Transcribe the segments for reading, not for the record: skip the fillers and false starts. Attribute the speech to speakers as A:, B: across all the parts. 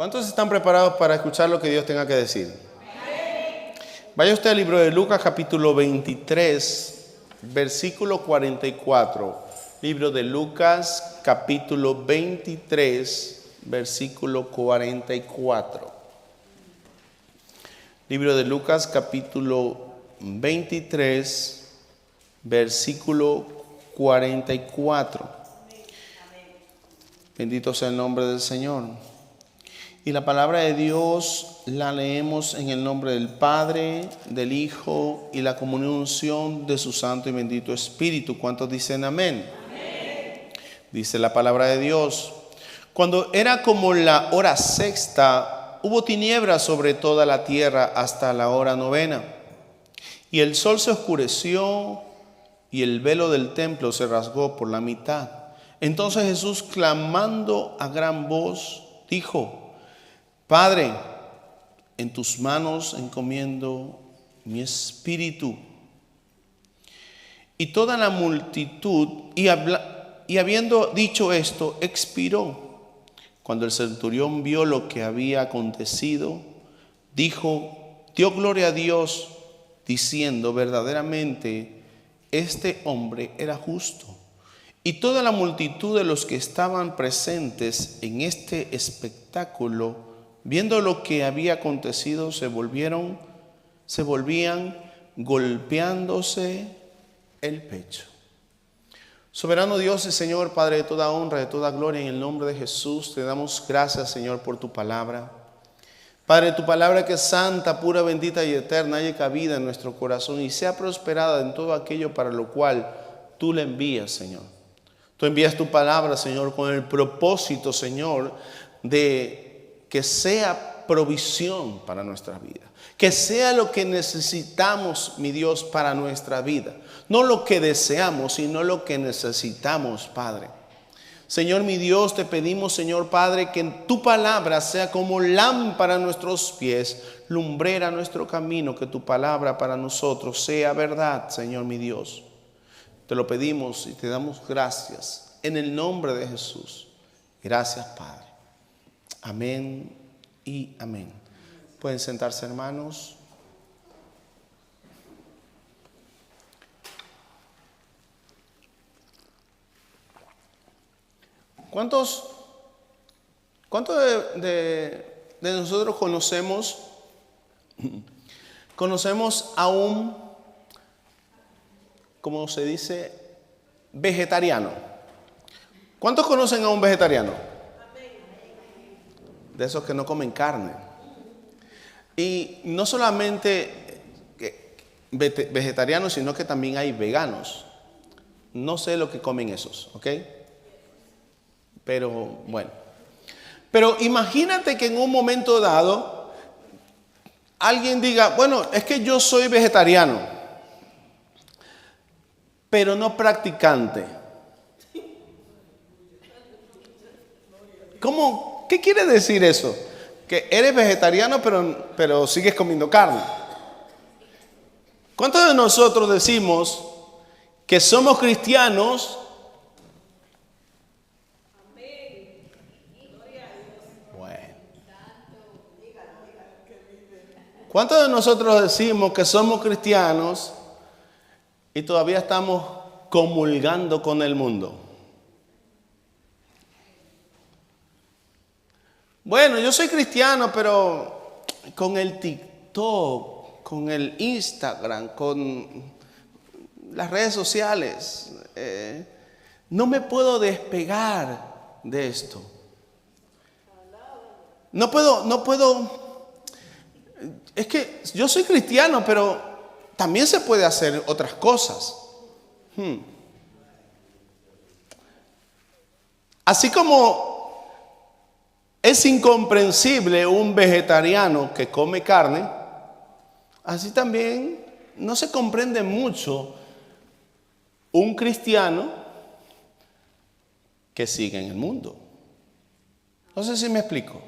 A: ¿Cuántos están preparados para escuchar lo que Dios tenga que decir? Vaya usted al libro de Lucas capítulo 23, versículo 44. Libro de Lucas capítulo 23, versículo 44. Libro de Lucas capítulo 23, versículo 44. Bendito sea el nombre del Señor. Y la palabra de Dios la leemos en el nombre del Padre, del Hijo y la comunión de su Santo y bendito Espíritu. ¿Cuántos dicen amén? Amén. Dice la palabra de Dios: cuando era como la hora sexta, hubo tinieblas sobre toda la tierra hasta la hora novena. Y el sol se oscureció y el velo del templo se rasgó por la mitad. Entonces Jesús, clamando a gran voz, dijo: Padre, en tus manos encomiendo mi espíritu. Y toda la multitud, y habiendo dicho esto, expiró. Cuando el centurión vio lo que había acontecido, dio gloria a Dios, diciendo: verdaderamente este hombre era justo. Y toda la multitud de los que estaban presentes en este espectáculo, viendo lo que había acontecido, se volvían golpeándose el pecho. Soberano Dios y Señor, Padre de toda honra, de toda gloria, en el nombre de Jesús, te damos gracias, Señor, por tu palabra. Padre, tu palabra que es santa, pura, bendita y eterna, haya cabida en nuestro corazón y sea prosperada en todo aquello para lo cual tú la envías, Señor. Tú envías tu palabra, Señor, con el propósito, Señor, de que sea provisión para nuestra vida, que sea lo que necesitamos, mi Dios, para nuestra vida. No lo que deseamos, sino lo que necesitamos, Padre. Señor, mi Dios, te pedimos, Señor Padre, que tu palabra sea como lámpara a nuestros pies, lumbrera a nuestro camino, que tu palabra para nosotros sea verdad, Señor, mi Dios. Te lo pedimos y te damos gracias en el nombre de Jesús. Gracias, Padre. Amén y amén. Pueden sentarse, hermanos. ¿Cuántos de nosotros conocemos a un, como se dice, vegetariano? ¿Cuántos conocen a un vegetariano? De esos que no comen carne. Y no solamente vegetarianos, sino que también hay veganos. No sé lo que comen esos, ¿ok? Pero bueno. Pero imagínate que en un momento dado alguien diga: bueno, es que yo soy vegetariano, pero no practicante. ¿Cómo? ¿Qué quiere decir eso? Que eres vegetariano pero sigues comiendo carne. ¿Cuántos de nosotros decimos que somos cristianos? Bueno. ¿Cuántos de nosotros decimos que somos cristianos y todavía estamos comulgando con el mundo? Bueno, yo soy cristiano, pero con el TikTok, con el Instagram, con las redes sociales, no me puedo despegar de esto. No puedo. Es que yo soy cristiano, pero también se puede hacer otras cosas. Así como es incomprensible un vegetariano que come carne, así también no se comprende mucho un cristiano que sigue en el mundo. No sé si me explico.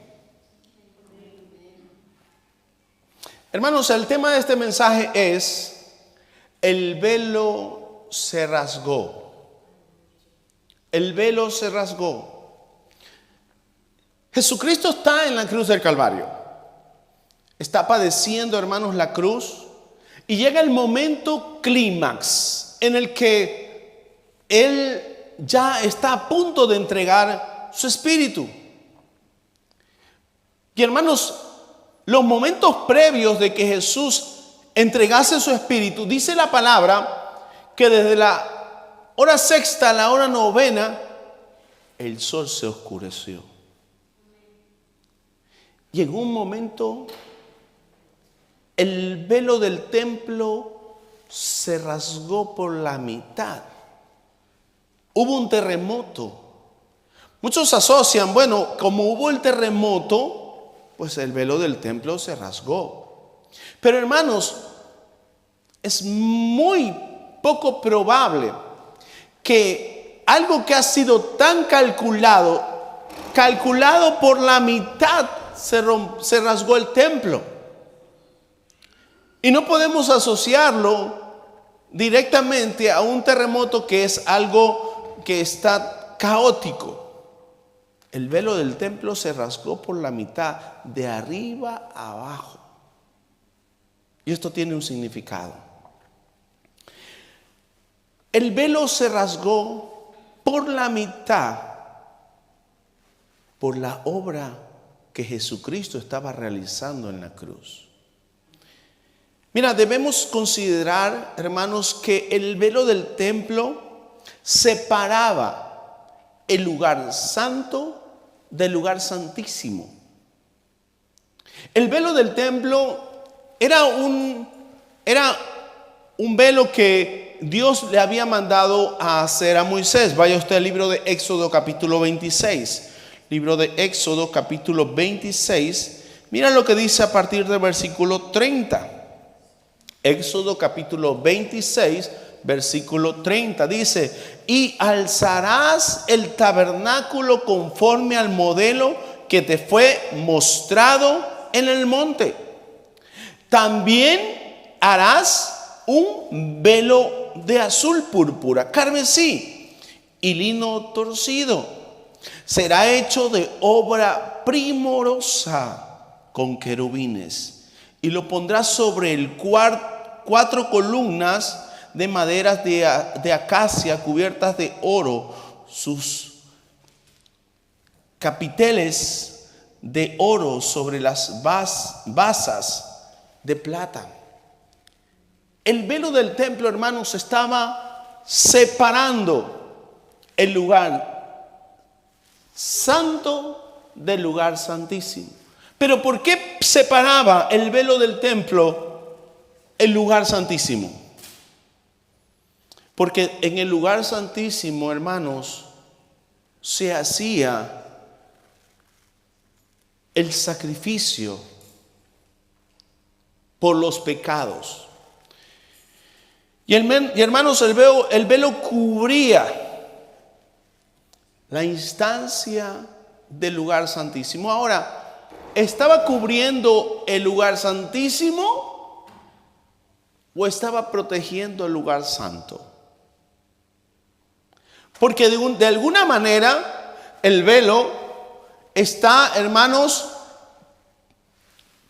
A: Hermanos, el tema de este mensaje es: el velo se rasgó. El velo se rasgó. Jesucristo está en la cruz del Calvario. Está padeciendo, hermanos, la cruz. Y llega el momento clímax en el que Él ya está a punto de entregar su espíritu. Y hermanos, los momentos previos de que Jesús entregase su espíritu, dice la palabra que desde la hora sexta a la hora novena, el sol se oscureció. Y en un momento, el velo del templo se rasgó por la mitad. Hubo un terremoto. Muchos asocian, bueno, como hubo el terremoto, pues el velo del templo se rasgó. Pero hermanos, es muy poco probable que algo que ha sido tan calculado por la mitad, se rasgó el templo. Y no podemos asociarlo directamente a un terremoto, que es algo que está caótico. El velo del templo se rasgó por la mitad, de arriba a abajo. Y esto tiene un significado. El velo se rasgó por la mitad por la obra que Jesucristo estaba realizando en la cruz. Mira, debemos considerar, hermanos, que el velo del templo separaba el lugar santo del lugar santísimo. El velo del templo era un velo que Dios le había mandado a hacer a Moisés. Vaya usted al libro de Éxodo capítulo 26. Libro de Éxodo capítulo 26. Mira lo que dice a partir del versículo 30. Éxodo capítulo 26, versículo 30. Dice: y alzarás el tabernáculo conforme al modelo que te fue mostrado en el monte. También harás un velo de azul púrpura, carmesí y lino torcido. Será hecho de obra primorosa con querubines, y lo pondrás sobre el cuatro columnas de maderas de acacia cubiertas de oro, sus capiteles de oro sobre las basas de plata. El velo del templo, hermanos, estaba separando el lugar santo del lugar santísimo. Pero ¿por qué separaba el velo del templo el lugar santísimo? Porque en el lugar santísimo, hermanos, se hacía el sacrificio por los pecados. Y hermanos, el velo cubría la instancia del lugar santísimo. Ahora, ¿estaba cubriendo el lugar santísimo o estaba protegiendo el lugar santo? Porque de alguna manera el velo está, hermanos,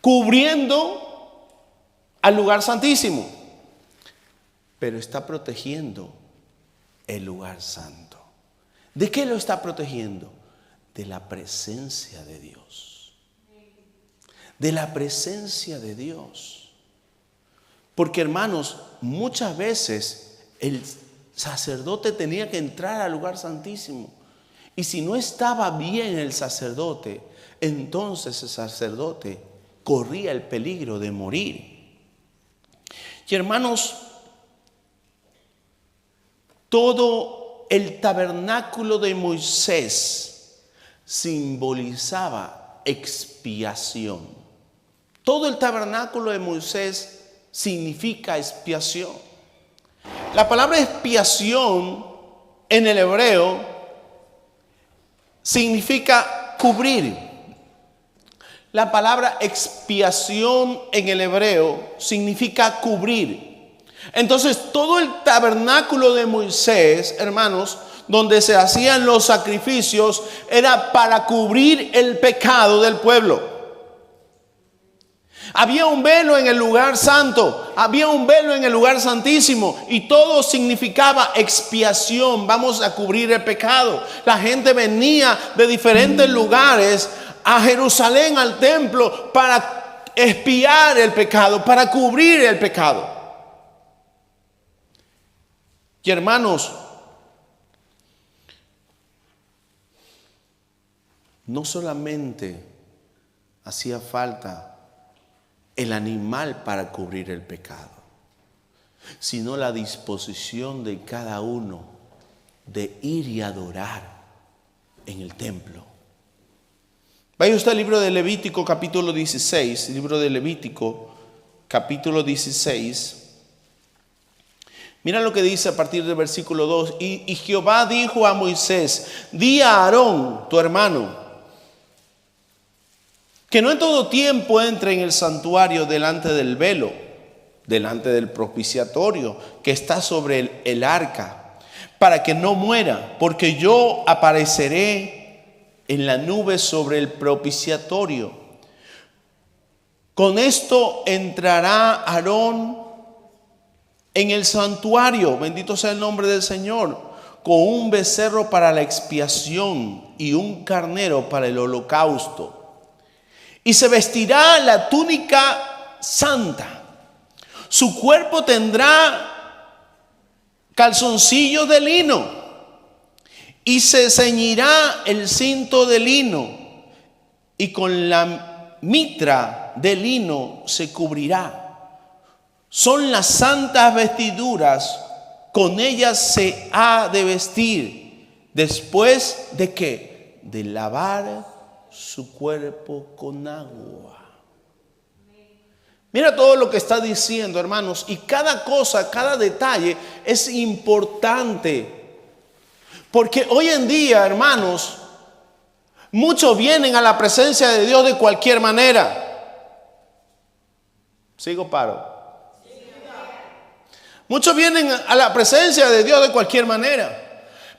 A: cubriendo al lugar santísimo, pero está protegiendo el lugar santo. ¿De qué lo está protegiendo? De la presencia de Dios. De la presencia de Dios. Porque, hermanos, muchas veces el sacerdote tenía que entrar al lugar santísimo. Y si no estaba bien el sacerdote, entonces el sacerdote corría el peligro de morir. Y hermanos, todo el tabernáculo de Moisés simbolizaba expiación. Todo el tabernáculo de Moisés significa expiación. La palabra expiación en el hebreo significa cubrir. La palabra expiación en el hebreo significa cubrir. Entonces, todo el tabernáculo de Moisés, hermanos, donde se hacían los sacrificios, era para cubrir el pecado del pueblo. Había un velo en el lugar santo, había un velo en el lugar santísimo, y todo significaba expiación. Vamos a cubrir el pecado. La gente venía de diferentes lugares a Jerusalén, al templo, para expiar el pecado, para cubrir el pecado. Y hermanos, no solamente hacía falta el animal para cubrir el pecado, sino la disposición de cada uno de ir y adorar en el templo. Vaya usted al libro de Levítico capítulo 16, libro de Levítico capítulo 16. Mira lo que dice a partir del versículo 2. Y Jehová dijo a Moisés: di a Aarón, tu hermano, que no en todo tiempo entre en el santuario delante del velo, delante del propiciatorio que está sobre el arca, para que no muera, porque yo apareceré en la nube sobre el propiciatorio. Con esto entrará Aarón en el santuario, bendito sea el nombre del Señor, con un becerro para la expiación y un carnero para el holocausto. Y se vestirá la túnica santa. Su cuerpo tendrá calzoncillos de lino y se ceñirá el cinto de lino, y con la mitra de lino se cubrirá. Son las santas vestiduras, con ellas se ha de vestir. ¿Después de qué? De lavar su cuerpo con agua. Mira todo lo que está diciendo, hermanos, y cada cosa, cada detalle es importante, porque hoy en día, hermanos, muchos vienen a la presencia de Dios de cualquier manera. ¿Sigo paro? Muchos vienen a la presencia de Dios de cualquier manera.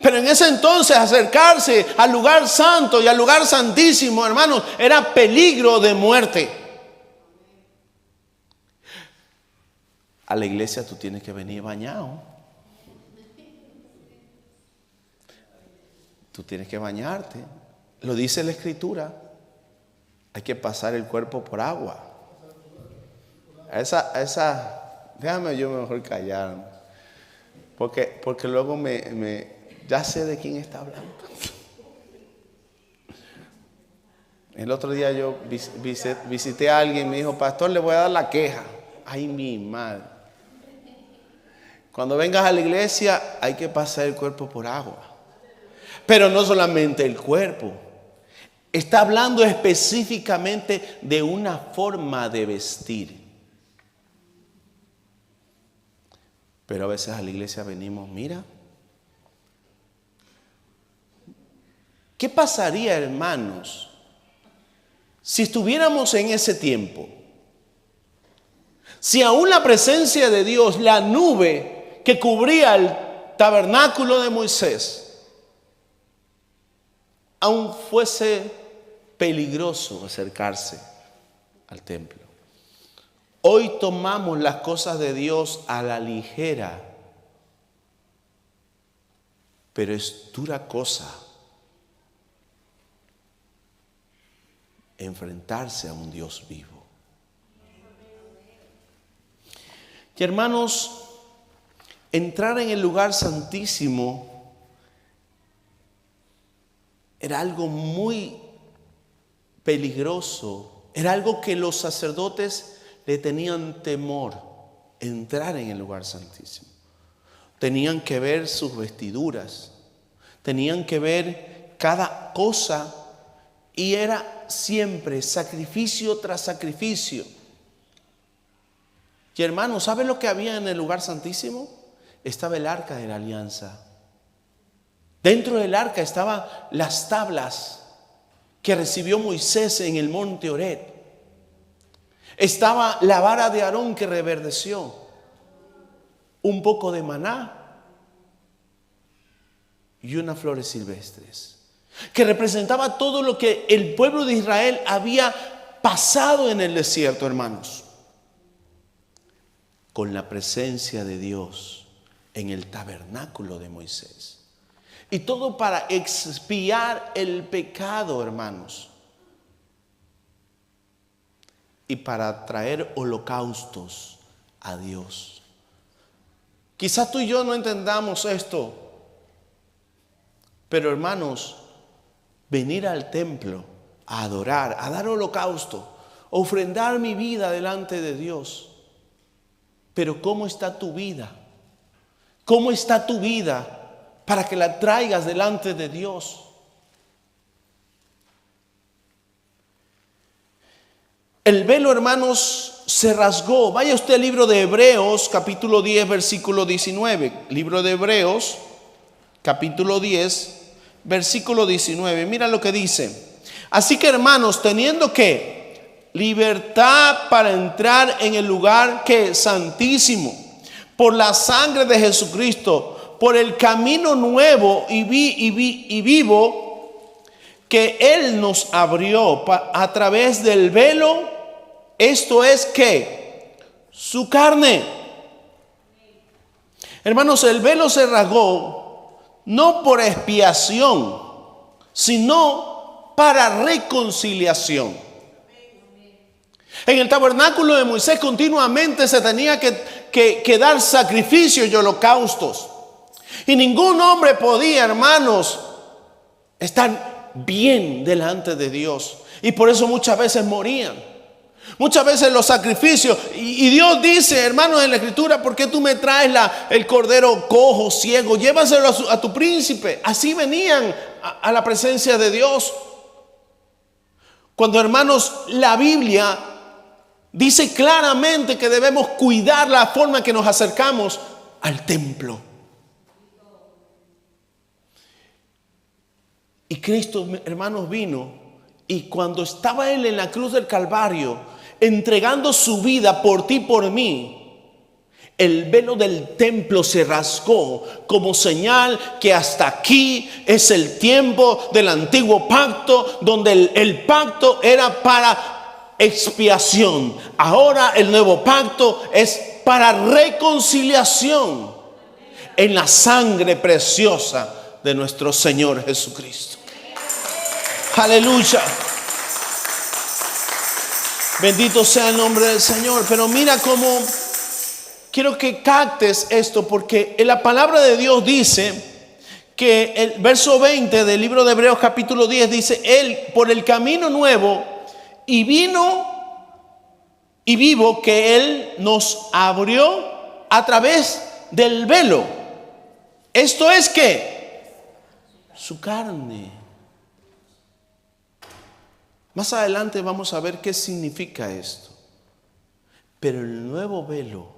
A: Pero en ese entonces acercarse al lugar santo y al lugar santísimo, hermanos, era peligro de muerte. A la iglesia tú tienes que venir bañado. Tú tienes que bañarte. Lo dice la Escritura. Hay que pasar el cuerpo por agua. Déjame yo mejor callarme. Porque luego ya sé de quién está hablando. El otro día yo visité a alguien y me dijo: pastor, le voy a dar la queja. Ay, mi madre. Cuando vengas a la iglesia hay que pasar el cuerpo por agua. Pero no solamente el cuerpo. Está hablando específicamente de una forma de vestir. Pero a veces a la iglesia venimos, mira. ¿Qué pasaría, hermanos, si estuviéramos en ese tiempo? Si aún la presencia de Dios, la nube que cubría el tabernáculo de Moisés, aún fuese peligroso acercarse al templo. Hoy tomamos las cosas de Dios a la ligera, pero es dura cosa enfrentarse a un Dios vivo. Y hermanos, entrar en el lugar santísimo era algo muy peligroso, era algo que los sacerdotes le tenían temor, entrar en el lugar santísimo. Tenían que ver sus vestiduras, tenían que ver cada cosa, y era siempre sacrificio tras sacrificio. Y hermanos, ¿saben lo que había en el lugar santísimo? Estaba el arca de la alianza. Dentro del arca estaban las tablas que recibió Moisés en el monte Horeb. Estaba la vara de Aarón que reverdeció, un poco de maná y unas flores silvestres, que representaba todo lo que el pueblo de Israel había pasado en el desierto, hermanos, con la presencia de Dios en el tabernáculo de Moisés. Y todo para expiar el pecado, hermanos, y para traer holocaustos a Dios. Quizás tú y yo no entendamos esto, pero hermanos, venir al templo a adorar, a dar holocausto, a ofrendar mi vida delante de Dios. Pero ¿cómo está tu vida? ¿Cómo está tu vida para que la traigas delante de Dios? El velo, hermanos, se rasgó. Vaya usted al libro de Hebreos, capítulo 10, versículo 19. Libro de Hebreos, capítulo 10, versículo 19. Mira lo que dice. Así que, hermanos, teniendo que libertad para entrar en el lugar que es santísimo, por la sangre de Jesucristo, por el camino nuevo y vivo que Él nos abrió a través del velo. Esto es que su carne. Hermanos, el velo se rasgó no por expiación, sino para reconciliación. En el tabernáculo de Moisés continuamente se tenía que dar sacrificios y holocaustos. Y ningún hombre podía, hermanos, estar bien delante de Dios. Y por eso muchas veces morían. Muchas veces los sacrificios, y Dios dice, hermanos, en la Escritura, ¿por qué tú me traes el cordero cojo, ciego? Llévaselo a tu príncipe. Así venían a la presencia de Dios. Cuando, hermanos, la Biblia dice claramente que debemos cuidar la forma en que nos acercamos al templo. Y Cristo, hermanos, vino, y cuando estaba Él en la cruz del Calvario, entregando su vida por ti y por mí, el velo del templo se rasgó como señal que hasta aquí es el tiempo del antiguo pacto, donde el pacto era para expiación. Ahora el nuevo pacto es para reconciliación en la sangre preciosa de nuestro Señor Jesucristo. Aleluya. Bendito sea el nombre del Señor. Pero mira cómo quiero que captes esto, porque en la palabra de Dios dice que el verso 20 del libro de Hebreos capítulo 10 dice: Él por el camino nuevo y vivo que Él nos abrió a través del velo. Esto es que su carne. Más adelante vamos a ver qué significa esto. Pero el nuevo velo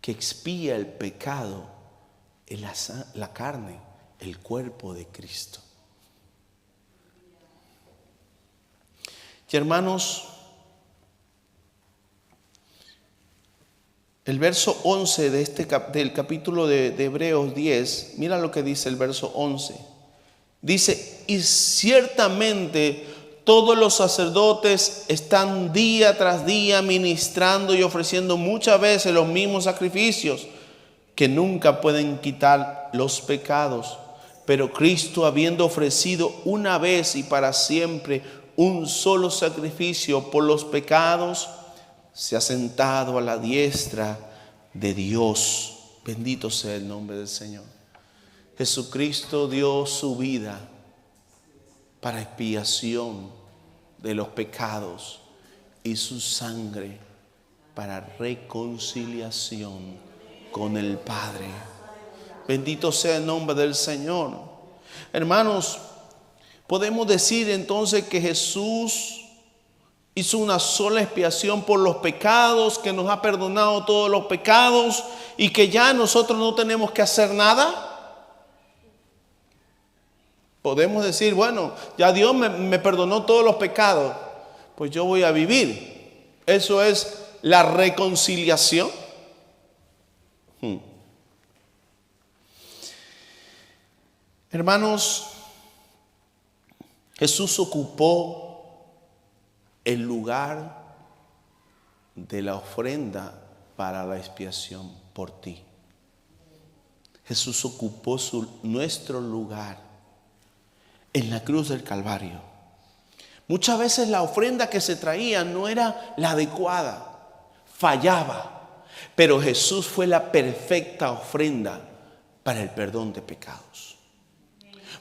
A: que expía el pecado es la carne, el cuerpo de Cristo. Y hermanos, el verso 11 del capítulo de Hebreos 10, mira lo que dice el verso 11. Dice: y ciertamente todos los sacerdotes están día tras día ministrando y ofreciendo muchas veces los mismos sacrificios que nunca pueden quitar los pecados. Pero Cristo, habiendo ofrecido una vez y para siempre un solo sacrificio por los pecados, se ha sentado a la diestra de Dios. Bendito sea el nombre del Señor. Jesucristo dio su vida para expiación de los pecados y su sangre para reconciliación con el Padre. Bendito sea el nombre del Señor. Hermanos, podemos decir entonces que Jesús hizo una sola expiación por los pecados, que nos ha perdonado todos los pecados y que ya nosotros no tenemos que hacer nada. Podemos decir, bueno, ya Dios me perdonó todos los pecados, pues yo voy a vivir. Eso es la reconciliación. Hermanos, Jesús ocupó el lugar de la ofrenda para la expiación por ti. Jesús ocupó nuestro lugar en la cruz del Calvario. Muchas veces la ofrenda que se traía no era la adecuada, fallaba, pero Jesús fue la perfecta ofrenda para el perdón de pecados.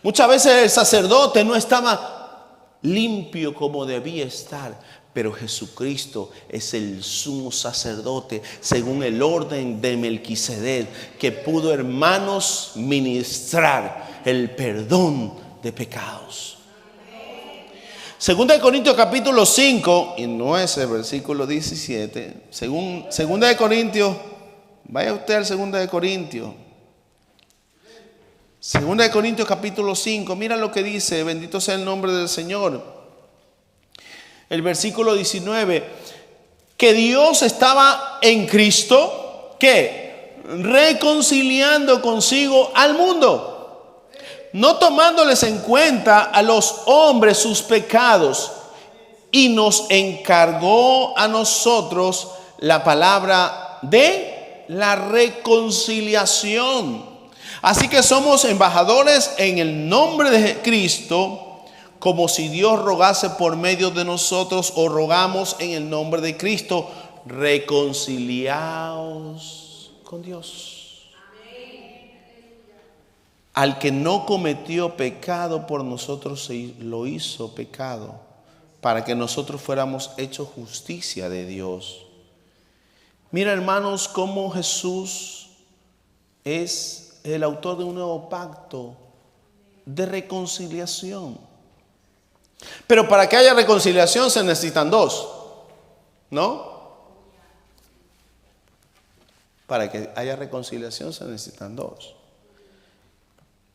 A: Muchas veces el sacerdote no estaba limpio como debía estar, pero Jesucristo es el sumo sacerdote según el orden de Melquisedec, que pudo, hermanos, ministrar el perdón de pecados. Segunda de Corintios capítulo 5, y no es el versículo 17. Segunda de Corintios, vaya usted al Segunda de Corintios. Segunda de Corintios capítulo 5, mira lo que dice, bendito sea el nombre del Señor. El versículo 19, que Dios estaba en Cristo, ¿qué? Reconciliando consigo al mundo, no tomándoles en cuenta a los hombres sus pecados, y nos encargó a nosotros la palabra de la reconciliación. Así que somos embajadores en el nombre de Cristo, como si Dios rogase por medio de nosotros, o rogamos en el nombre de Cristo, reconciliaos con Dios. Al que no cometió pecado por nosotros lo hizo pecado, para que nosotros fuéramos hechos justicia de Dios. Mira, hermanos, cómo Jesús es el autor de un nuevo pacto de reconciliación. Pero para que haya reconciliación se necesitan dos, ¿no? Para que haya reconciliación se necesitan dos.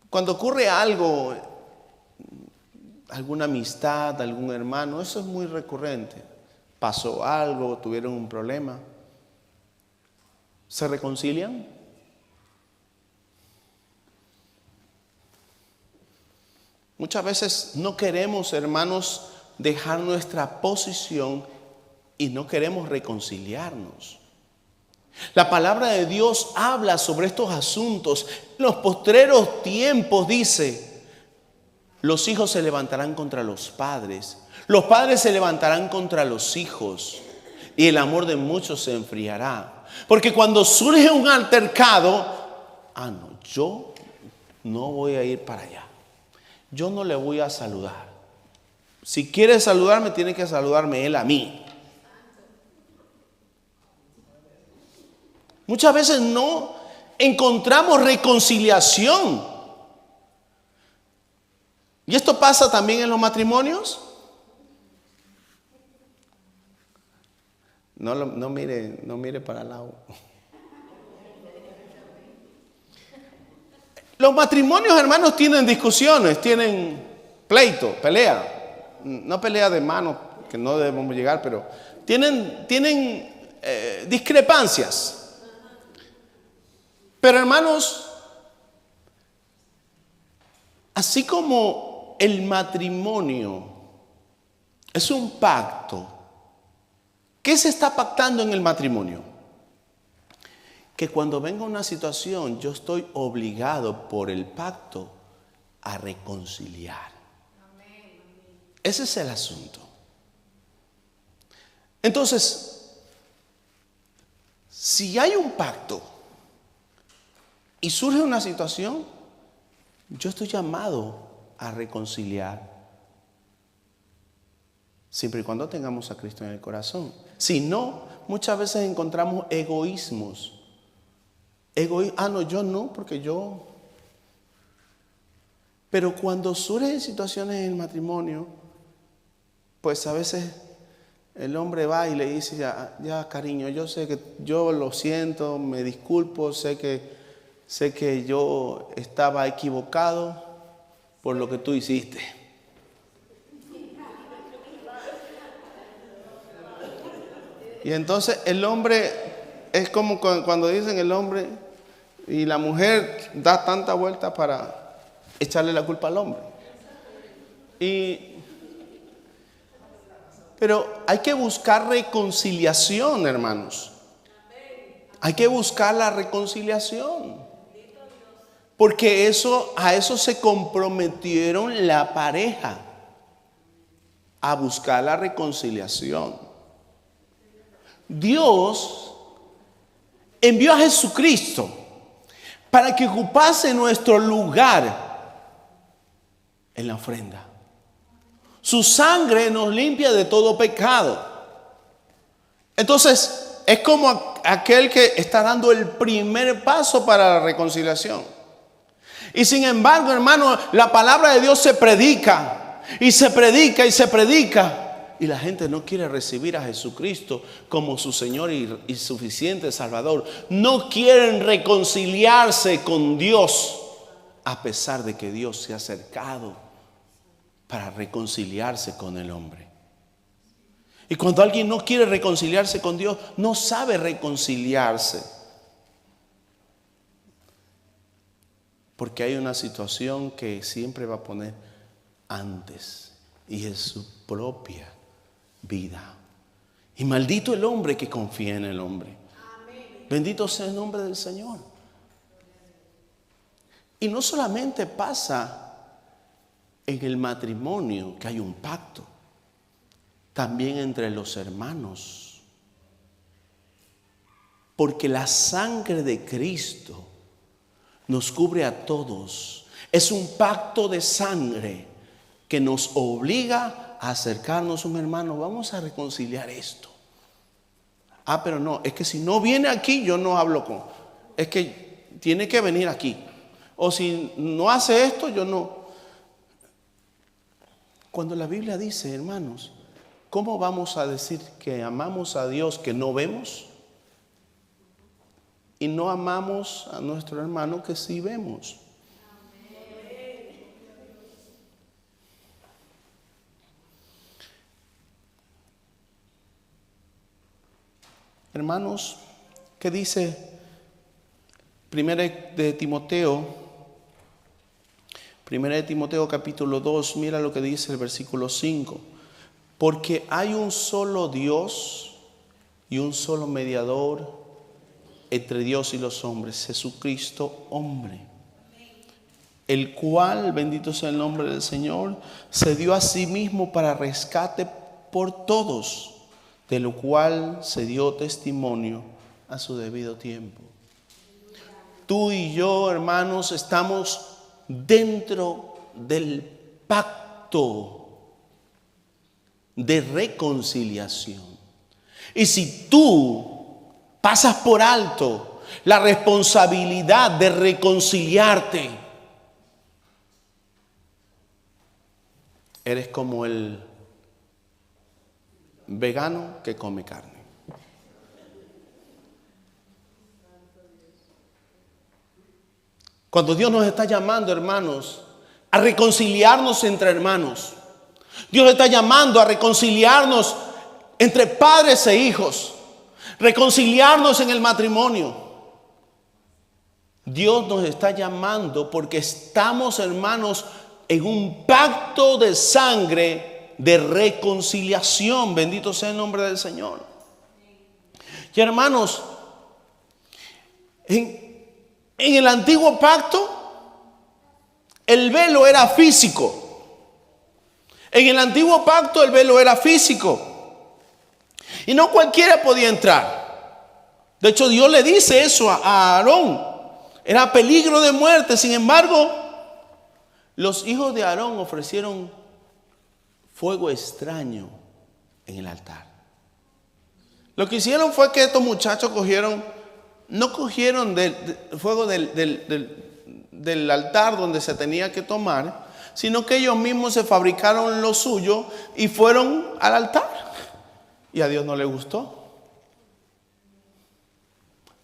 A: Cuando ocurre algo, alguna amistad, algún hermano, eso es muy recurrente. Pasó algo, tuvieron un problema, ¿se reconcilian? Muchas veces no queremos, hermanos, dejar nuestra posición y no queremos reconciliarnos. La palabra de Dios habla sobre estos asuntos. En los postreros tiempos dice, los hijos se levantarán contra los padres se levantarán contra los hijos, y el amor de muchos se enfriará. Porque cuando surge un altercado, no, yo no voy a ir para allá. Yo no le voy a saludar. Si quiere saludarme, tiene que saludarme él a mí. Muchas veces no encontramos reconciliación. ¿Y esto pasa también en los matrimonios? No mire para el lado. Los matrimonios, hermanos, tienen discusiones, tienen pleito, pelea. No pelea de manos, que no debemos llegar, pero tienen discrepancias. Pero, hermanos, así como el matrimonio es un pacto, ¿qué se está pactando en el matrimonio? Que cuando venga una situación, yo estoy obligado por el pacto a reconciliar. Ese es el asunto. Entonces, si hay un pacto y surge una situación, yo estoy llamado a reconciliar, siempre y cuando tengamos a Cristo en el corazón. Si no, muchas veces encontramos egoísmos. No, yo no, porque yo. Pero cuando surgen situaciones en el matrimonio, pues a veces el hombre va y le dice, ya cariño, yo sé que yo lo siento, me disculpo, sé que yo estaba equivocado por lo que tú hiciste. Y entonces el hombre es como cuando dicen el hombre y la mujer da tanta vuelta para echarle la culpa al hombre. Pero hay que buscar reconciliación, hermanos. Hay que buscar la reconciliación. Porque a eso se comprometieron la pareja, a buscar la reconciliación. Dios envió a Jesucristo para que ocupase nuestro lugar en la ofrenda. Su sangre nos limpia de todo pecado. Entonces, es como aquel que está dando el primer paso para la reconciliación. Y sin embargo, hermano, la palabra de Dios se predica y se predica y se predica. Y la gente no quiere recibir a Jesucristo como su Señor y suficiente Salvador. No quieren reconciliarse con Dios, a pesar de que Dios se ha acercado para reconciliarse con el hombre. Y cuando alguien no quiere reconciliarse con Dios, no sabe reconciliarse. Porque hay una situación que siempre va a poner antes, y es su propia vida. Y maldito el hombre que confía en el hombre. Amén. Bendito sea el nombre del Señor. Y no solamente pasa en el matrimonio, que hay un pacto, también entre los hermanos. Porque la sangre de Cristo nos cubre a todos. Es un pacto de sangre que nos obliga a acercarnos a un hermano. Vamos a reconciliar esto. Pero no, es que si no viene aquí, yo no hablo con. Es que tiene que venir aquí. O si no hace esto, yo no. Cuando la Biblia dice, hermanos, ¿cómo vamos a decir que amamos a Dios que no vemos? Y no amamos a nuestro hermano que sí vemos. Hermanos, ¿qué dice Primera de Timoteo capítulo 2? Mira lo que dice el versículo 5. Porque hay un solo Dios y un solo mediador entre Dios y los hombres, Jesucristo hombre, el cual, bendito sea el nombre del Señor, se dio a sí mismo para rescate por todos, de lo cual se dio testimonio a su debido tiempo. Tú y yo, hermanos, estamos dentro del pacto de reconciliación. Y si tú pasas por alto la responsabilidad de reconciliarte, eres como el vegano que come carne. Cuando Dios nos está llamando, hermanos, a reconciliarnos entre hermanos, Dios está llamando a reconciliarnos entre padres e hijos, reconciliarnos en el matrimonio. Dios nos está llamando porque estamos, hermanos, en un pacto de sangre de reconciliación. Bendito sea el nombre del Señor. Y hermanos, en el antiguo pacto, el velo era físico. En el antiguo pacto el velo era físico. Y no cualquiera podía entrar. De hecho, Dios le dice eso a Aarón. Era peligro de muerte. Sin embargo, los hijos de Aarón ofrecieron fuego extraño en el altar. Lo que hicieron fue que estos muchachos no cogieron fuego del altar donde se tenía que tomar, sino que ellos mismos se fabricaron lo suyo y fueron al altar. Y a Dios no le gustó.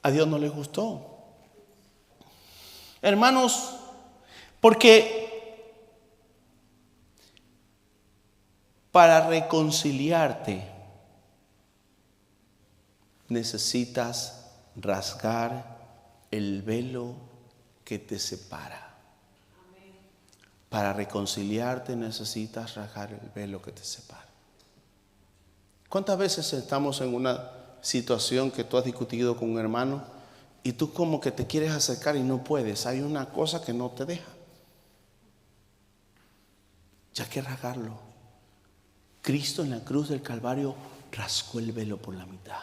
A: A Dios no le gustó. Hermanos, porque para reconciliarte necesitas rasgar el velo que te separa. Para reconciliarte necesitas rasgar el velo que te separa. ¿Cuántas veces estamos en una situación que tú has discutido con un hermano y tú como que te quieres acercar y no puedes? Hay una cosa que no te deja. Ya hay que rasgarlo. Cristo en la cruz del Calvario rasgó el velo por la mitad.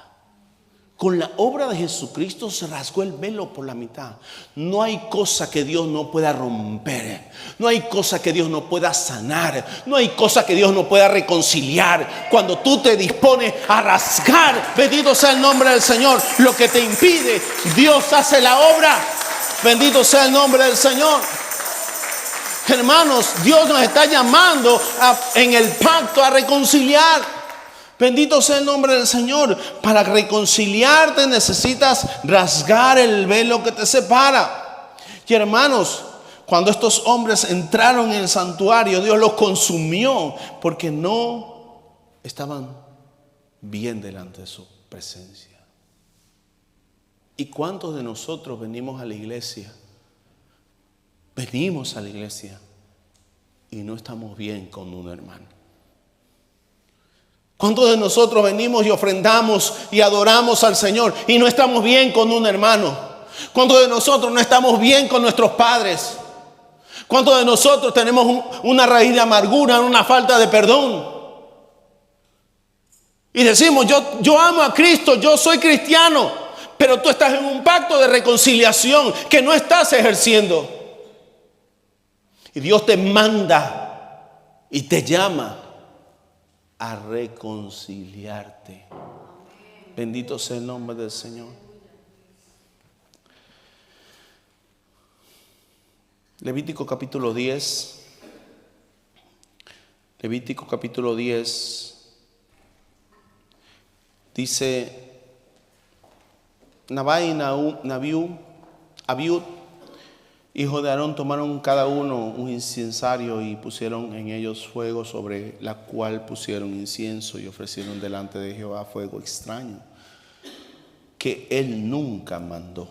A: Con la obra de Jesucristo se rasgó el velo por la mitad. No hay cosa que Dios no pueda romper. No hay cosa que Dios no pueda sanar. No hay cosa que Dios no pueda reconciliar. Cuando tú te dispones a rasgar, bendito sea el nombre del Señor, lo que te impide, Dios hace la obra. Bendito sea el nombre del Señor. Hermanos, Dios nos está llamando en el pacto a reconciliar. Bendito sea el nombre del Señor. Para reconciliarte necesitas rasgar el velo que te separa. Y hermanos, cuando estos hombres entraron en el santuario, Dios los consumió porque no estaban bien delante de su presencia. ¿Y cuántos de nosotros venimos a la iglesia? Venimos a la iglesia y no estamos bien con un hermano. ¿Cuántos de nosotros venimos y ofrendamos y adoramos al Señor y no estamos bien con un hermano? ¿Cuántos de nosotros no estamos bien con nuestros padres? ¿Cuántos de nosotros tenemos una raíz de amargura, una falta de perdón? Y decimos, yo amo a Cristo, yo soy cristiano, pero tú estás en un pacto de reconciliación que no estás ejerciendo. Y Dios te manda y te llama a reconciliarte. Bendito sea el nombre del Señor. Levítico capítulo 10. Levítico capítulo 10. Dice: Nabá y Abiud, hijo de Aarón, tomaron cada uno un incensario y pusieron en ellos fuego, sobre la cual pusieron incienso y ofrecieron delante de Jehová fuego extraño que él nunca mandó.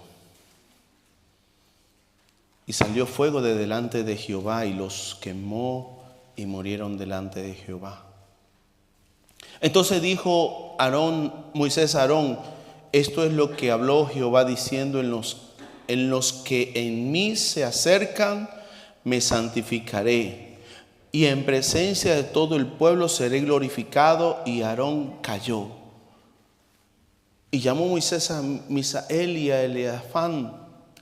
A: Y salió fuego de delante de Jehová y los quemó y murieron delante de Jehová. Entonces dijo Moisés a Aarón: esto es lo que habló Jehová diciendo: en los que en mí se acercan, me santificaré, y en presencia de todo el pueblo seré glorificado. Y Aarón calló. Y llamó Moisés a Misael y a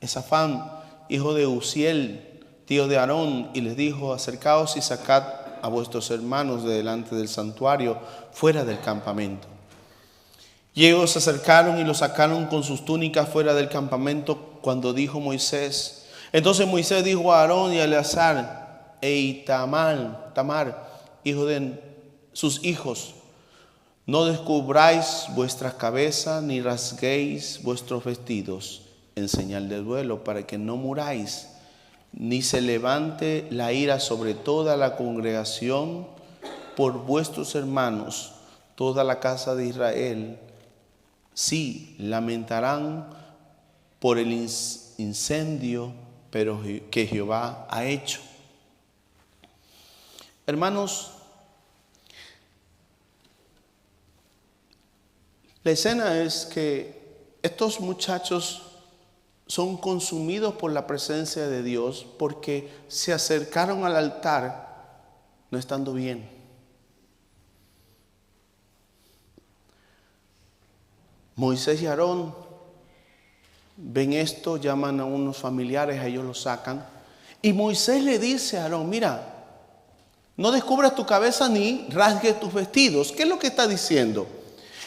A: Esafán, hijo de Uziel, tío de Aarón, y les dijo: acercaos y sacad a vuestros hermanos de delante del santuario, fuera del campamento. Y ellos se acercaron y lo sacaron con sus túnicas fuera del campamento cuando dijo Moisés. Entonces Moisés dijo a Aarón y a Eleazar e Tamar, hijo de sus hijos: no descubráis vuestra cabeza ni rasguéis vuestros vestidos en señal de duelo, para que no muráis, ni se levante la ira sobre toda la congregación por vuestros hermanos. Toda la casa de Israel sí lamentarán por el incendio que Jehová ha hecho. Hermanos, la escena es que estos muchachos son consumidos por la presencia de Dios porque se acercaron al altar no estando bien. Moisés y Aarón ven esto, llaman a unos familiares, ellos lo sacan. Y Moisés le dice a Aarón: mira, no descubras tu cabeza ni rasgues tus vestidos. ¿Qué es lo que está diciendo?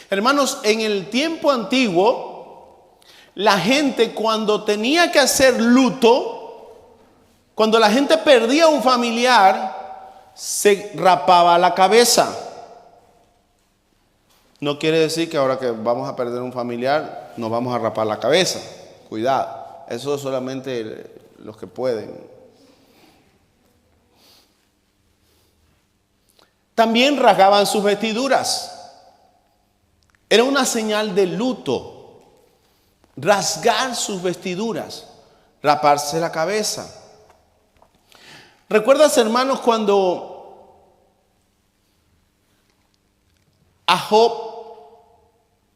A: Hermanos, en el tiempo antiguo, la gente cuando tenía que hacer luto, cuando la gente perdía un familiar, se rapaba la cabeza. No quiere decir que ahora que vamos a perder un familiar nos vamos a rapar la cabeza. Cuidado, eso es solamente los que pueden. También rasgaban sus vestiduras. Era una señal de luto. Rasgar sus vestiduras, raparse la cabeza. ¿Recuerdas, hermanos, cuando a Job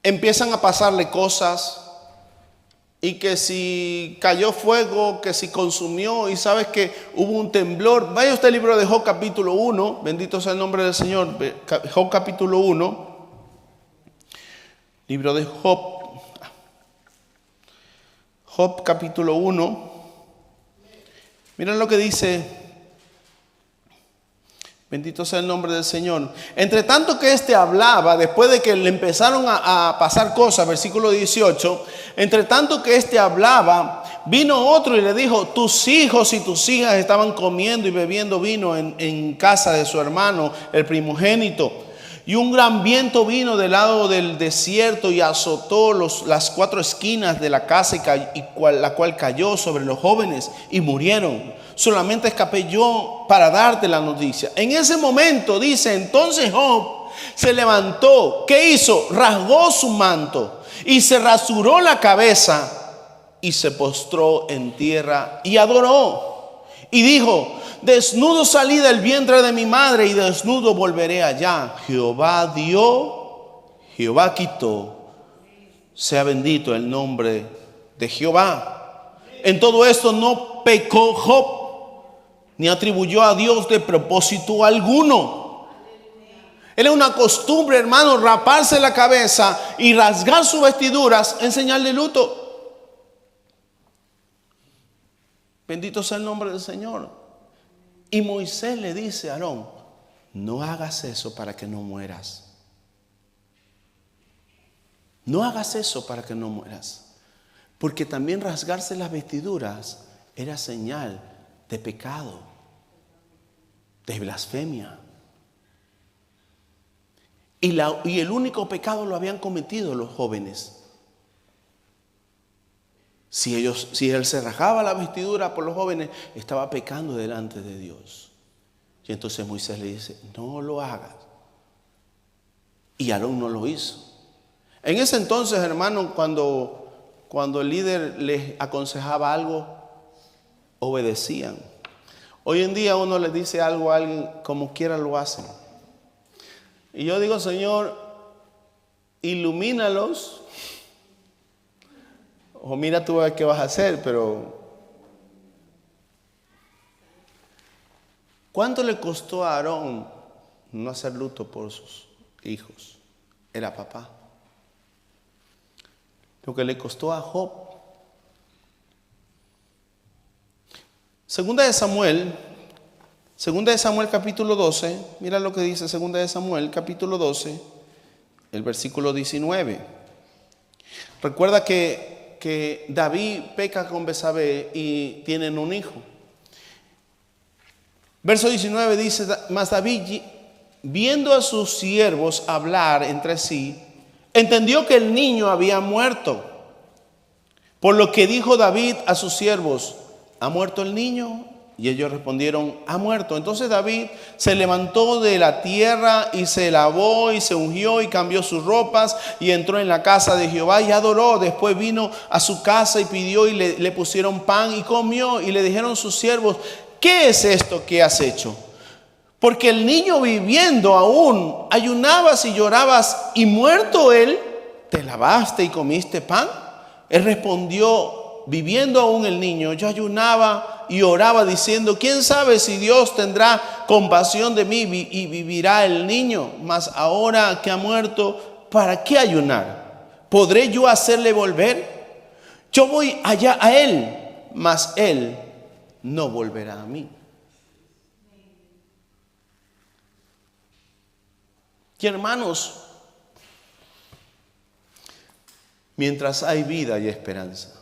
A: empiezan a pasarle cosas y que si cayó fuego, que si consumió, y sabes que hubo un temblor? Vaya usted al libro de Job capítulo 1, bendito sea el nombre del Señor. Job capítulo 1, libro de Job capítulo 1. Miren lo que dice. Bendito sea el nombre del Señor. Entre tanto que éste hablaba, después de que le empezaron a pasar cosas, versículo 18, entre tanto que éste hablaba, vino otro y le dijo: tus hijos y tus hijas estaban comiendo y bebiendo vino en casa de su hermano, el primogénito. Y un gran viento vino del lado del desierto y azotó las cuatro esquinas de la casa, la cual cayó sobre los jóvenes y murieron. Solamente escapé yo para darte la noticia. En ese momento, dice, entonces Job se levantó. ¿Qué hizo? Rasgó su manto y se rasuró la cabeza y se postró en tierra y adoró. Y dijo: desnudo salí del vientre de mi madre y desnudo volveré allá. Jehová dio, Jehová quitó. Sea bendito el nombre de Jehová. En todo esto no pecó Job, ni atribuyó a Dios de propósito alguno. Era una costumbre, hermano, raparse la cabeza y rasgar sus vestiduras en señal de luto. Bendito sea el nombre del Señor. Y Moisés le dice a Aarón: no hagas eso para que no mueras. No hagas eso para que no mueras. Porque también rasgarse las vestiduras era señal de pecado, de blasfemia. Y el único pecado lo habían cometido los jóvenes. Si él se rasgaba la vestidura por los jóvenes, estaba pecando delante de Dios. Y entonces Moisés le dice: no lo hagas. Y Aarón no lo hizo. En ese entonces, hermano, cuando el líder les aconsejaba algo, obedecían. Hoy en día uno le dice algo a alguien, como quiera lo hacen. Y yo digo: Señor, ilumínalos, o mira tú a ver qué vas a hacer. Pero ¿cuánto le costó a Aarón no hacer luto por sus hijos? Era papá. Lo que le costó a Job. Segunda de Samuel capítulo 12, mira lo que dice Segunda de Samuel capítulo 12, el versículo 19. Recuerda que David peca con Betsabé y tienen un hijo. Verso 19 dice: mas David, viendo a sus siervos hablar entre sí, entendió que el niño había muerto. Por lo que dijo David a sus siervos: ¿ha muerto el niño? Y ellos respondieron: ha muerto. Entonces David se levantó de la tierra y se lavó y se ungió y cambió sus ropas y entró en la casa de Jehová y adoró. Después vino a su casa y pidió y le pusieron pan y comió. Y le dijeron sus siervos: ¿qué es esto que has hecho? Porque el niño viviendo aún ayunabas y llorabas, y muerto él, ¿te lavaste y comiste pan? Él respondió: viviendo aún el niño, yo ayunaba y oraba diciendo: ¿quién sabe si Dios tendrá compasión de mí y vivirá el niño? Mas ahora que ha muerto, ¿para qué ayunar? ¿Podré yo hacerle volver? Yo voy allá a él, mas él no volverá a mí. Y hermanos, mientras hay vida y esperanza.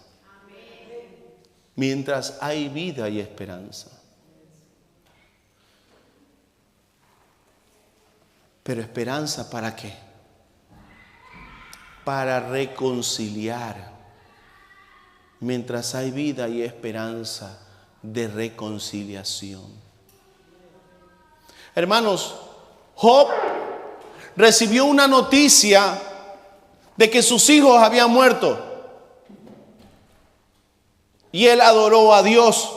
A: Mientras hay vida y esperanza. Pero esperanza, ¿para qué? Para reconciliar. Mientras hay vida y esperanza de reconciliación. Hermanos, Job recibió una noticia de que sus hijos habían muerto. Y él adoró a Dios.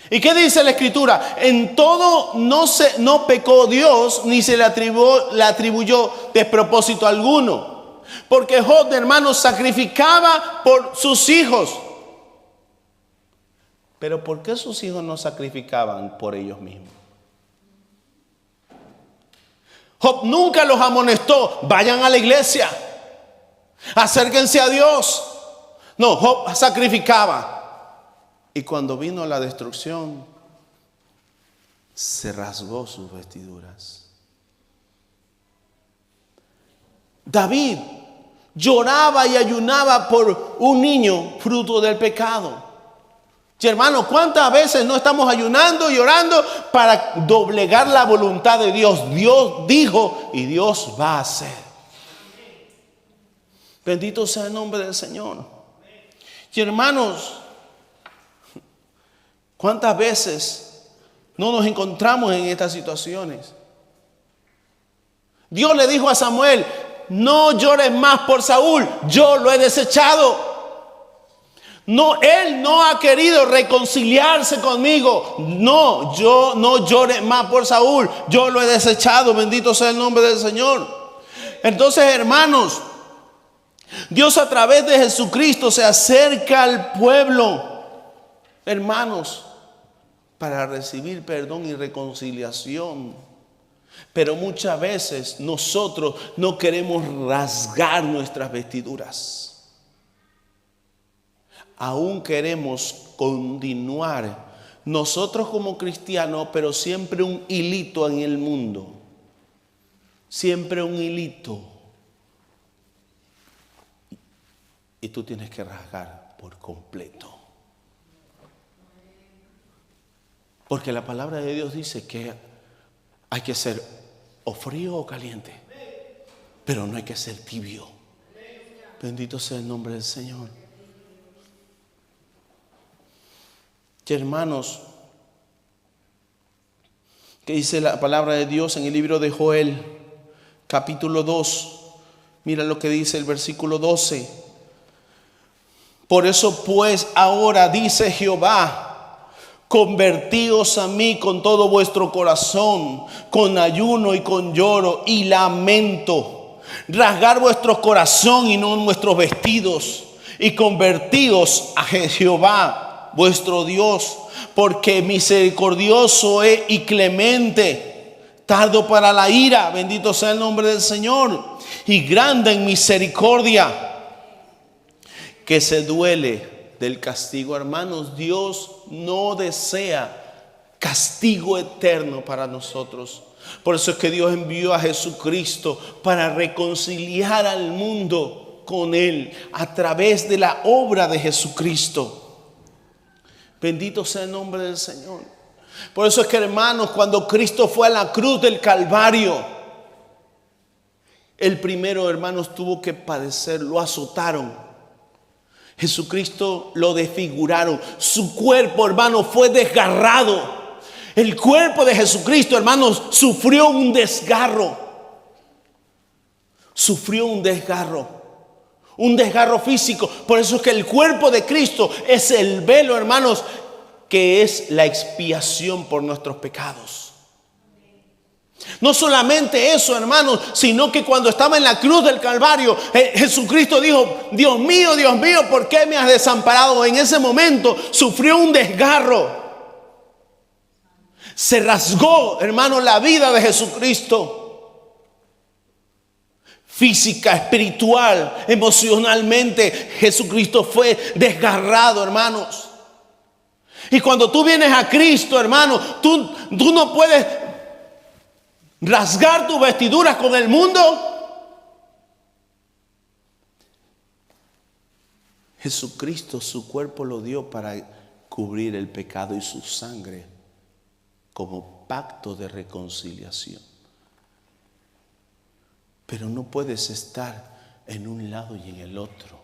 A: ¿Y qué dice la Escritura? En todo no pecó Dios, ni se le atribuyó despropósito alguno. Porque Job, hermanos, sacrificaba por sus hijos. Pero ¿por qué sus hijos no sacrificaban por ellos mismos? Job nunca los amonestó, vayan a la iglesia, acérquense a Dios. No, Job sacrificaba. Y cuando vino la destrucción, se rasgó sus vestiduras. David lloraba y ayunaba por un niño fruto del pecado. Y hermano, ¿cuántas veces no estamos ayunando y orando para doblegar la voluntad de Dios? Dios dijo y Dios va a hacer. Bendito sea el nombre del Señor. Y hermanos, ¿cuántas veces no nos encontramos en estas situaciones? Dios le dijo a Samuel, no llores más por Saúl, yo lo he desechado. No, él no ha querido reconciliarse conmigo. No, yo no llore más por Saúl, yo lo he desechado. Bendito sea el nombre del Señor. Entonces, hermanos, Dios a través de Jesucristo se acerca al pueblo, hermanos, para recibir perdón y reconciliación. Pero muchas veces nosotros no queremos rasgar nuestras vestiduras. Aún queremos continuar nosotros como cristianos, pero siempre un hilito en el mundo. Siempre un hilito. Y tú tienes que rasgar por completo. Porque la palabra de Dios dice que hay que ser o frío o caliente, pero no hay que ser tibio. Bendito sea el nombre del Señor. Y hermanos, que dice la palabra de Dios en el libro de Joel, capítulo 2. Mira lo que dice el versículo 12. Por eso pues ahora dice Jehová, convertíos a mí con todo vuestro corazón, con ayuno y con lloro y lamento. Rasgar vuestro corazón y no vuestros vestidos, y convertíos a Jehová vuestro Dios, porque misericordioso es y clemente, tardo para la ira, bendito sea el nombre del Señor, y grande en misericordia, que se duele del castigo. Hermanos, Dios no desea castigo eterno para nosotros. Por eso es que Dios envió a Jesucristo para reconciliar al mundo con Él a través de la obra de Jesucristo. Bendito sea el nombre del Señor. Por eso es que, hermanos, cuando Cristo fue a la cruz del Calvario, el primero, hermanos, tuvo que padecer, lo azotaron. Jesucristo lo desfiguraron. Su cuerpo, hermanos, fue desgarrado. El cuerpo de Jesucristo, hermanos, sufrió un desgarro. Sufrió un desgarro físico. Por eso es que el cuerpo de Cristo es el velo, hermanos, que es la expiación por nuestros pecados. No solamente eso, hermanos, sino que cuando estaba en la cruz del Calvario, Jesucristo dijo, Dios mío, ¿por qué me has desamparado? En ese momento sufrió un desgarro. Se rasgó, hermanos, la vida de Jesucristo. Física, espiritual, emocionalmente, Jesucristo fue desgarrado, hermanos. Y cuando tú vienes a Cristo, hermano, tú no puedes rasgar tus vestiduras con el mundo. Jesucristo su cuerpo lo dio para cubrir el pecado y su sangre como pacto de reconciliación. Pero no puedes estar en un lado y en el otro.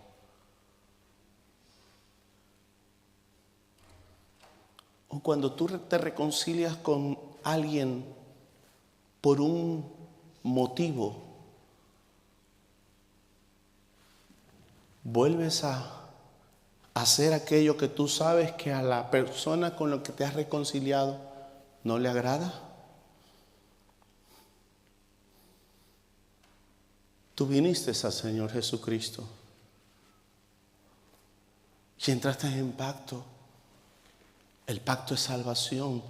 A: O cuando tú te reconcilias con alguien por un motivo, vuelves a hacer aquello que tú sabes que a la persona con la que te has reconciliado no le agrada? Tú viniste al Señor Jesucristo y entraste en pacto. El pacto de salvación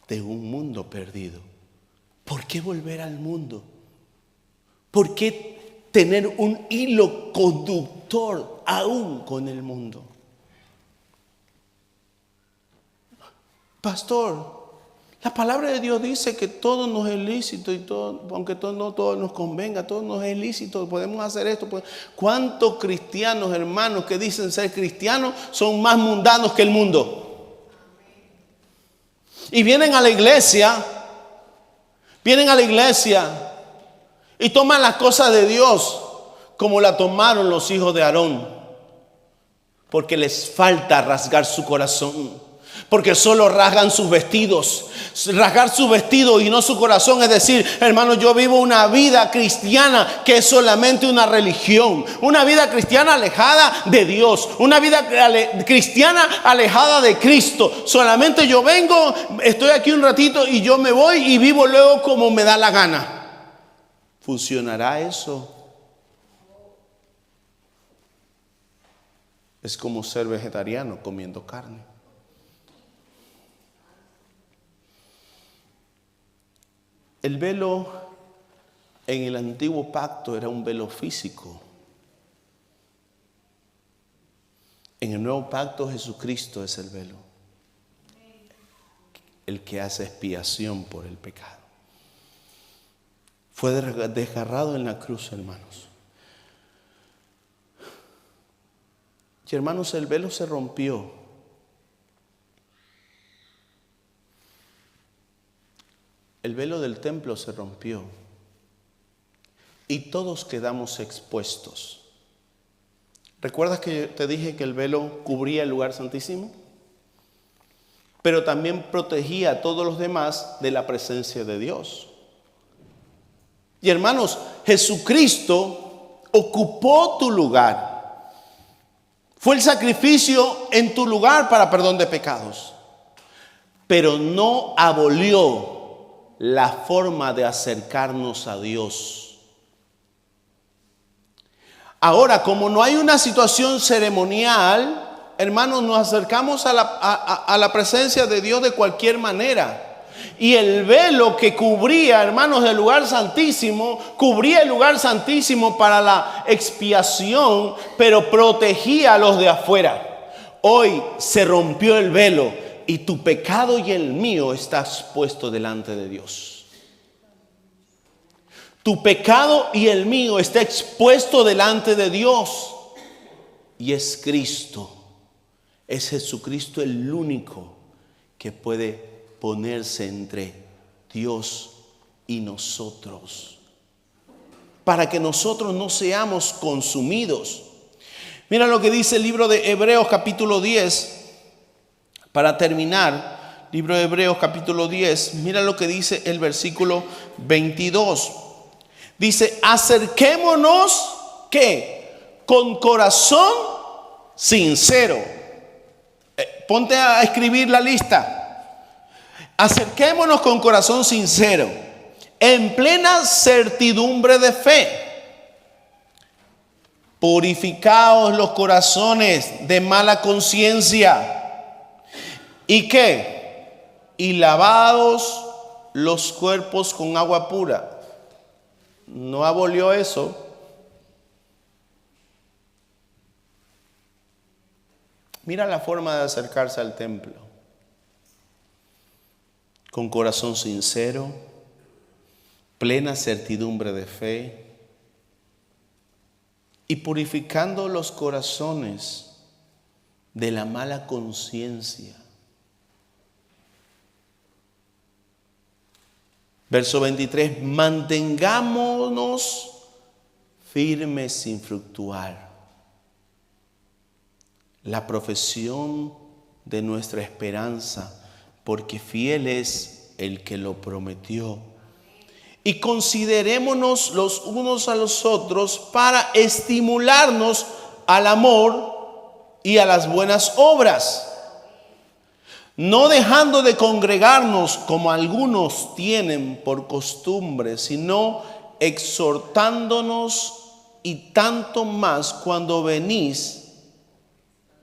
A: de un mundo perdido. ¿Por qué volver al mundo? ¿Por qué tener un hilo conductor aún con el mundo? Pastor, la palabra de Dios dice que todo nos es lícito y todo, aunque no todo nos convenga, todo nos es lícito, podemos hacer esto. ¿Cuántos cristianos, hermanos, que dicen ser cristianos son más mundanos que el mundo? Y vienen a la iglesia y toman las cosas de Dios como la tomaron los hijos de Aarón, porque les falta rasgar su corazón. Porque solo rasgan sus vestidos. Rasgar su vestido y no su corazón es decir, hermano, yo vivo una vida cristiana que es solamente una religión. Una vida cristiana alejada de Dios. Una vida cristiana alejada de Cristo. Solamente yo vengo, estoy aquí un ratito y yo me voy y vivo luego como me da la gana. ¿Funcionará eso? Es como ser vegetariano comiendo carne. El velo en el antiguo pacto era un velo físico. En el nuevo pacto Jesucristo es el velo, el que hace expiación por el pecado. Fue desgarrado en la cruz, hermanos. Y hermanos, el velo se rompió. El velo del templo se rompió y todos quedamos expuestos. ¿Recuerdas que te dije que el velo cubría el lugar santísimo? Pero también protegía a todos los demás de la presencia de Dios. Y hermanos, Jesucristo ocupó tu lugar. Fue el sacrificio en tu lugar para perdón de pecados. Pero no abolió la forma de acercarnos a Dios. Ahora, como no hay una situación ceremonial, hermanos, nos acercamos a la presencia de Dios de cualquier manera. Y el velo que cubría, hermanos, el lugar santísimo, cubría el lugar santísimo para la expiación, pero protegía a los de afuera. Hoy se rompió el velo. Y tu pecado y el mío está expuesto delante de Dios. Tu pecado y el mío está expuesto delante de Dios. Y es Cristo. Es Jesucristo el único que puede ponerse entre Dios y nosotros. Para que nosotros no seamos consumidos. Mira lo que dice el libro de Hebreos capítulo 10. Para terminar, libro de Hebreos capítulo 10, mira lo que dice el versículo 22. Dice, acerquémonos, ¿qué? Con corazón sincero. Ponte a escribir la lista. Acerquémonos con corazón sincero, en plena certidumbre de fe. Purificaos los corazones de mala conciencia. ¿Y qué? Y lavados los cuerpos con agua pura. ¿No abolió eso? Mira la forma de acercarse al templo. Con corazón sincero, plena certidumbre de fe y purificando los corazones de la mala conciencia. Verso 23, mantengámonos firmes sin fluctuar la profesión de nuestra esperanza, porque fiel es el que lo prometió. Y considerémonos los unos a los otros para estimularnos al amor y a las buenas obras, no dejando de congregarnos como algunos tienen por costumbre, sino exhortándonos, y tanto más cuando venís,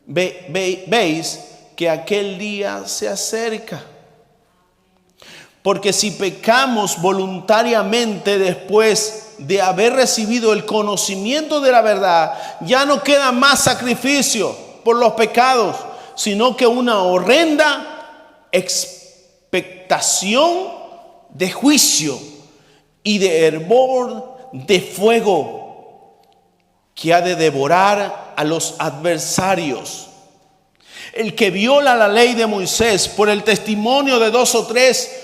A: veis que aquel día se acerca. Porque si pecamos voluntariamente después de haber recibido el conocimiento de la verdad, ya no queda más sacrificio por los pecados, sino que una horrenda expectación de juicio y de hervor de fuego que ha de devorar a los adversarios. El que viola la ley de Moisés por el testimonio de 2 o 3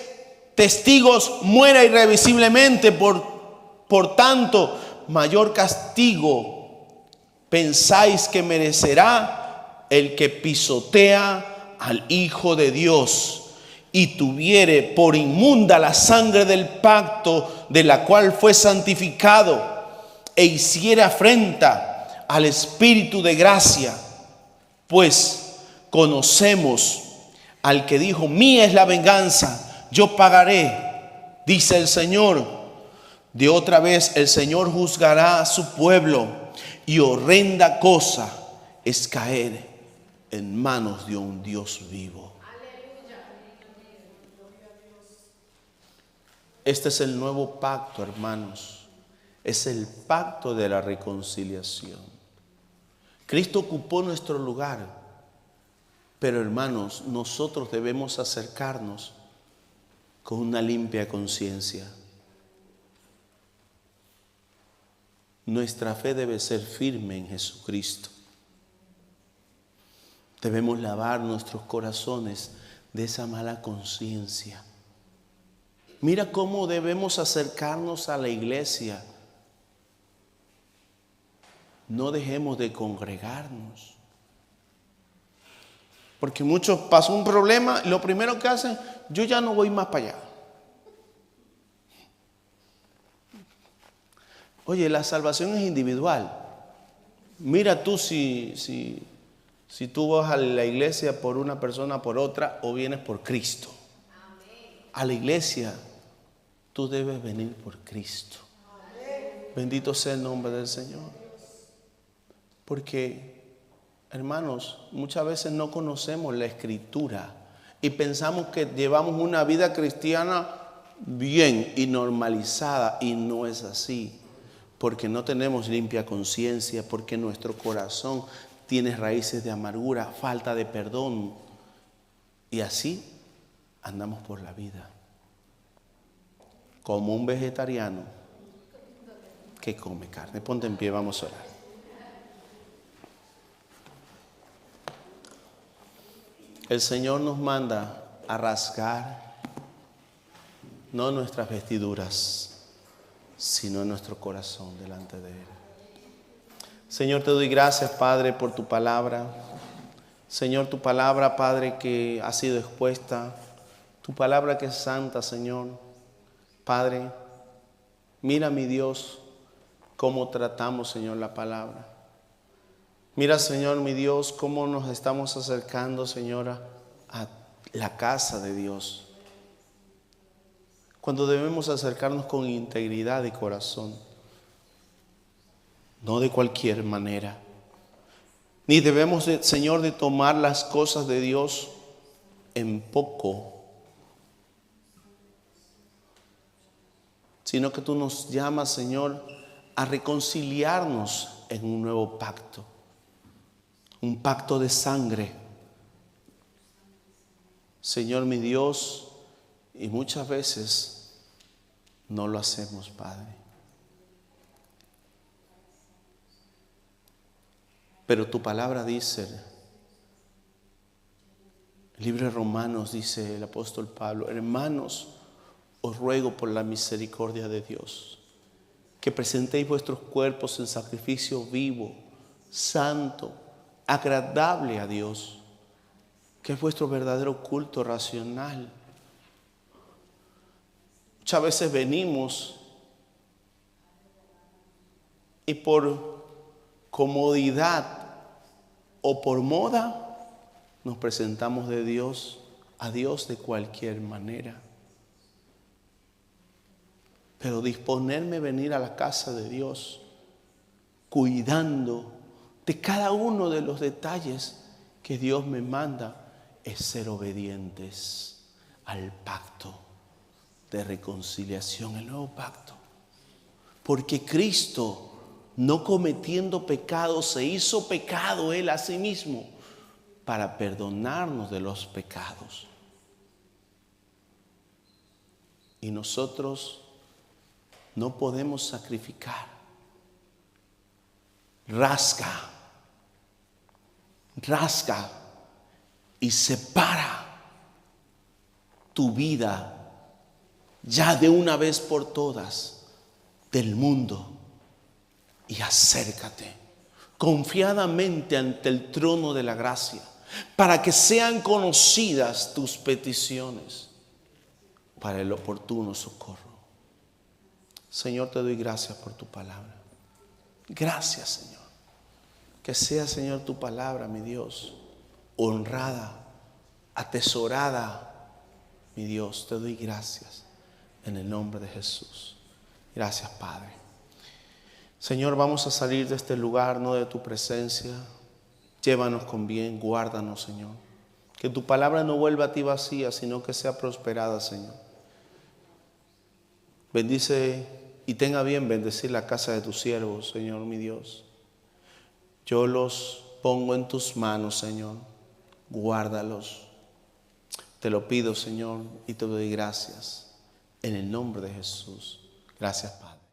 A: testigos muera irrevisiblemente. Por tanto, mayor castigo pensáis que merecerá el que pisotea al Hijo de Dios y tuviere por inmunda la sangre del pacto, de la cual fue santificado, e hiciere afrenta al Espíritu de gracia. Pues conocemos al que dijo: mía es la venganza, yo pagaré, dice el Señor. De otra vez el Señor juzgará a su pueblo, y horrenda cosa es caer en manos de un Dios vivo. Este es el nuevo pacto, hermanos. Es el pacto de la reconciliación. Cristo ocupó nuestro lugar, pero hermanos, nosotros debemos acercarnos con una limpia conciencia. Nuestra fe debe ser firme en Jesucristo. Debemos lavar nuestros corazones de esa mala conciencia. Mira cómo debemos acercarnos a la iglesia. No dejemos de congregarnos. Porque muchos pasan un problema y lo primero que hacen: yo ya no voy más para allá. Oye, la salvación es individual. Mira tú si tú vas a la iglesia por una persona, por otra, o vienes por Cristo. A la iglesia tú debes venir por Cristo. Bendito sea el nombre del Señor. Porque, hermanos, muchas veces no conocemos la Escritura y pensamos que llevamos una vida cristiana bien y normalizada, y no es así. Porque no tenemos limpia conciencia, porque nuestro corazón tiene raíces de amargura, falta de perdón, y así andamos por la vida como un vegetariano que come carne. Ponte en pie, vamos a orar. El Señor nos manda a rasgar no nuestras vestiduras, sino nuestro corazón delante de Él. Señor, te doy gracias, Padre, por tu palabra. Señor, tu palabra, Padre, que ha sido expuesta, tu palabra que es santa, Señor. Padre, mira, mi Dios, cómo tratamos, Señor, la palabra. Mira, Señor, mi Dios, cómo nos estamos acercando, Señora, a la casa de Dios, cuando debemos acercarnos con integridad de corazón, no de cualquier manera. Ni debemos, Señor, de tomar las cosas de Dios en poco, sino que tú nos llamas, Señor, a reconciliarnos en un nuevo pacto, un pacto de sangre. Señor, mi Dios, y muchas veces no lo hacemos, Padre. Pero tu palabra dice, el libro de Romanos dice el apóstol Pablo: hermanos, os ruego por la misericordia de Dios, que presentéis vuestros cuerpos en sacrificio vivo, santo, agradable a Dios, que es vuestro verdadero culto racional. Muchas veces venimos y por comodidad o por moda, nos presentamos a Dios de cualquier manera. Pero disponerme a venir a la casa de Dios, cuidando de cada uno de los detalles que Dios me manda, es ser obedientes al pacto de reconciliación, el nuevo pacto. Porque Cristo, no cometiendo pecado, se hizo pecado Él a sí mismo para perdonarnos de los pecados. Y nosotros no podemos sacrificar. Rasga y separa tu vida ya de una vez por todas del mundo y acércate confiadamente ante el trono de la gracia para que sean conocidas tus peticiones para el oportuno socorro. Señor, te doy gracias por tu palabra. Gracias, Señor. Que sea, Señor, tu palabra, mi Dios, honrada, atesorada, mi Dios. Te doy gracias en el nombre de Jesús. Gracias, Padre. Señor, vamos a salir de este lugar, no de tu presencia. Llévanos con bien, guárdanos, Señor. Que tu palabra no vuelva a ti vacía, sino que sea prosperada, Señor. Bendice y tenga bien bendecir la casa de tus siervos, Señor, mi Dios. Yo los pongo en tus manos, Señor. Guárdalos. Te lo pido, Señor, y te doy gracias. En el nombre de Jesús. Gracias, Padre.